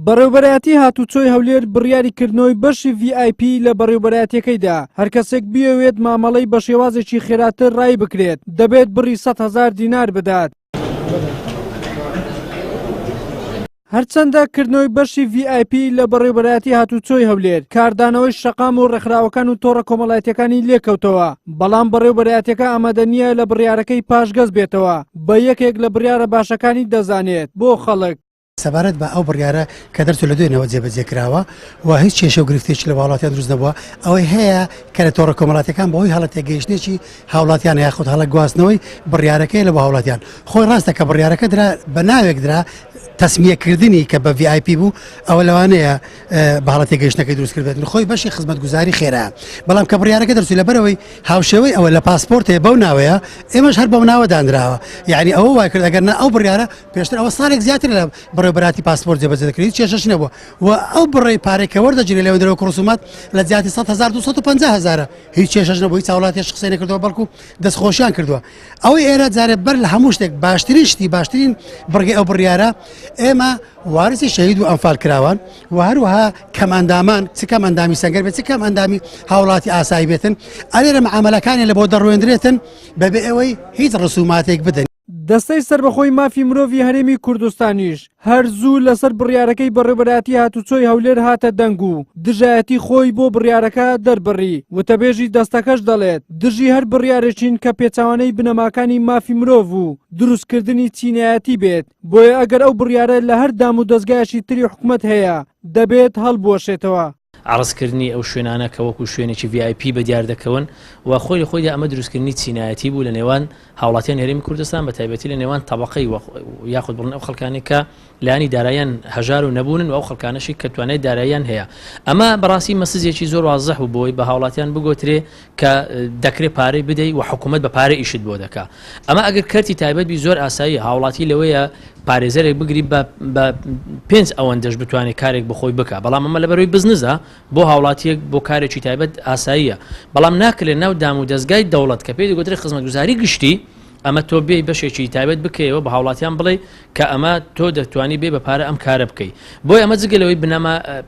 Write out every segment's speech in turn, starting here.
بەڕێوەبەرایەتی هاتووچۆی هەولێر بڕیاریکردنەوەی بەشی Vipى لە بەڕێوەبەرایەتیەکەیدا هەر کەسێک بیەوێت مامەڵەی بە شێوازێکی خێراتر ڕای بکرێت دەبێت بڕی 100,000 دینار بدات. هەرچەندە کردنەوەی بەشی Vipى لە بەڕێوەبەرایەتی هاتووچۆی هەولێر کاردانەوەی شەقام و ڕێکخراوەکان و تۆڕە کۆمەڵایەتیەکانی لێکەوتەوە، بەڵام بەڕێوەبەرایەتیەکە ئامادە نییە لە بڕیارەکەی پاشگەز بێتەوە بە یەکێک لە بڕیارە باشەکانی دەزانێت بۆ خەڵک. سەبارەت بە ئەو بڕیارە کە دەرچوو لە دوێنەوە جێبەجێکراوە و هیچ کێشە و گرفتێکی لە وڵاتیان دروست نەبووە، ئەوەی هەیە کە لە تۆڕە کۆمەڵاتیەکان بەهۆی هەڵە تێگەیشتێکی هاوڵاتیان یاخود هەڵە گواستنەوەی بڕیارەکەی لە بە هاوڵاتیان خۆی ڕاستە کە بڕیارەکە درا بە ناوێک درا تەسمیەکردنی کە بە Vipى بوو ئەوە لەوانەیە بە هەڵە تێگەیشتەکەی دروست کردبێت خۆی بەشی خزمەتگوزاری خێرا، بەڵام کە بڕیارەکە دەرچوو لەبەرەوەی هاوشێوەی ئەوە لە پاسپۆرتێ بەو ناوەیە ئێمەش هەر بەو ناوە دانراوە، یعنی ئەوە وای کرد ئەگەر ئەو بڕیارە پێشتر ئەوە ساڵێک زیاتر لە بەڕێوەبەراتی پاسپۆرت جێبەجێ دەکرێت کێشەش نەبووە و ئەو بڕێی پارێک کە وەردەگیرێت لەوێ دەرەوە ڕسومات لە زیاتی 100,000-250,000 هیچ کێشەش نەبوو، هیچ هاوڵاتیش قسەی نەکردەوە بەڵکو دەستخۆشیان کردووە. ئەوەی ئێرە جارێ بەر لە هەموو شتێک باشترین شتی باشترین بڕگەی ئەو بڕیارە ئێمە وارسی شەهید و ئەنفال کراوان و هەروەها کەماندامان چ کەم ئەندامی سەنگەر بێت چ کەم ئەندامی هاوڵاتی ئاسایی بێتن ئەلێرە معاملەکانی لە بۆ دەڕوێنرێتن بەبێ ئەوەی هیچ ڕسوماتێک بدەن. دەستەی سربەخۆی مافی مرۆڤی هەرێمی کوردستانیش هەر زوو لەسەر بڕیارەکەی بەڕێوەبەرایەتی هاتووچۆی هەولێر هاتە دەنگ و دژایەتی خۆی بۆ بڕیارەکە دەربڕی وتەبێژی دەستەکەش دەڵێت دژی هەر بڕیارێکین کە پێچەوانەی بنەماکانی مافی مرۆڤ و دروستکردنی چینایەتی بێت، بۆیە ئەگەر ئەو بڕیارە لە هەر دام و دەستگایەکی تری حکوومەت هەیە دەبێت هەڵبوەشێتەوە. عرضکردنی ئەو شوێنانە کە وەکو شوێنێکی Vipى بە دیار دەکەون و خۆی خۆیدا ئەمە دروستکردنی چینایەتی بوو لە نێوان هاوڵاتیان هەرێمی کوردستان بە تایبەتی لە نێوان تەبەقەی یاخود بڵن ئەو خەڵکانی کە لایانی داراییان هەژار و نەبوونن و ئەو خەڵکانەشی کە توانای داراییان هەیە. ئەمە بەڕاستی مەسزێکی زۆر وازەح بوو بۆی بە هاوڵاتیان بگۆترێ کە دەکرێت پارەی بدەیت و حکوومەت بە پارە ئیشت بۆ دەکا. ئەمە ئەگەر کەرتی تایبەت بی زۆر ئاسایی هاوڵاتی لەوەیە پارێزەرێک بگری بە 5 ئەوەندەش بتوانێت کارێک بخۆی بکە، بەڵام ئەمە لەبەرەوەی بزنسە بۆ هاوڵاتیەک بۆ کارێکی تایبەت ئاساییە، بەڵام ناکرێت ناو دام و دەستگای دەوڵەت کە پێی دەگوترێت خزمەتگوزاری گشتی ئەمە تۆ بێ بەشێکی تایبەت بکەیەوە بە هاوڵاتیان بڵێ کە ئەمە تۆ دەتوانی بێ بە پارە ئەم کارە بکەیت. بۆی ئەمە جگەلەوەی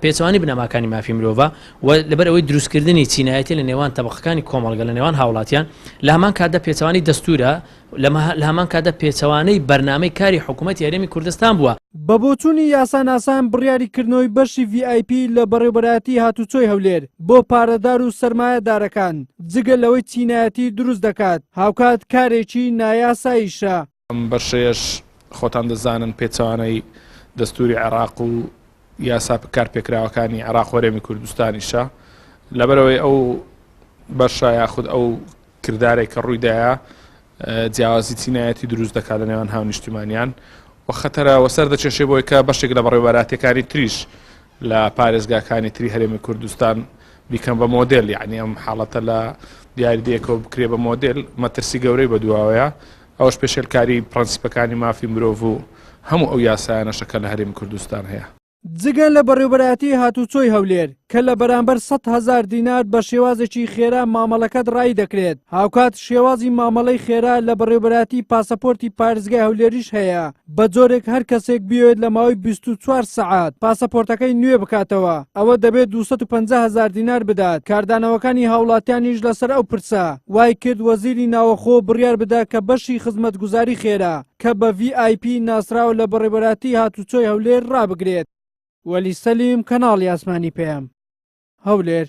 پێچەوانی بنەماکانی مافی مرۆڤ و لەبەر ئەوەی دروستکردنی چینایەتی لە نێوان تەبەقەکانی کۆمەڵگە لە نێوان هاوڵاتیان لە هەمان کاتدا پێچەوانی دەستورە لە هەمان کاتدا پێچەوانەی بەرنامەی کاری حکوومەتی هەرێمی کوردستان بووە. بە بۆچوونی یاساناسان بڕیاریکردنەوەی بەشی Vipى لە بەڕێوەبەرایەتی هاتووچۆی هەولێر بۆ پارەدار و سەرمایەدارەکان جگە لەوەی چینایەتی دروست دەکات هاوکات کارێکی نایاساییشە. ئەم بەشەیەش خۆتان دەزانن پێچەوانەی دەستوری عێراق و یاسا کارپێکراوەکانی عێراق و هەرێمی کوردستانیشە، لەبەرەوەی ئەو بەشە یاخود ئەو کردارێک کە ڕوویدایە جیاوازی چینایەتی دروست دەکات لە نێوان هاونیشتیمانیان و خەتەرە وەسەر دەچێشێ بۆی کە بەشێک لە بەڕێوەبەرایەتیەکانی تریش لە پارێزگاکانی تری هەرێمی کوردستان بیکەم بە مۆدێل، یعنی ئەم حاڵەتە لە دیاریدەیەکەوە بکرێ بە مۆدێل مەترسی گەورەی بەدواوەیە، ئەوەش پێشێلکاری پرەنسیپەکانی مافی مرۆڤ و هەموو ئەو یاسایانەشەکە لە هەرێمی کوردستان هەیە. جگە لە بەڕێوەبەرایەتی هاتووچۆی هەولێر کە لە بەرامبەر 100,000 دینار بە شێوازێکی خێرا مامەڵەکەت ڕای دەکرێت، هاوکات شێوازی مامەڵەی خێرا لە بەڕێوەبەرایەتی پاسەپۆرتی پارێزگای هەولێریش هەیە، بە جۆرێک هەر کەسێک بیوێت لە ماوەی 24 سەعات پاسەپۆرتەکەی نوێ بکاتەوە ئەوە دەبێت 250,000 دینار بدات. کاردانەوەکانی هاوڵاتیانیش لەسەر ئەو پرسە وای کرد وەزیری ناوەخۆ بڕیار بدات کە بەشی خزمەتگوزاری خێرا کە بە Vipى ناسراوە لە بەڕێوەبەرایەتی هاتووچۆی هەولێر ڕابگرێت. وەلی سەلیم کەناڵی ئاسمانی پێم هەولێر.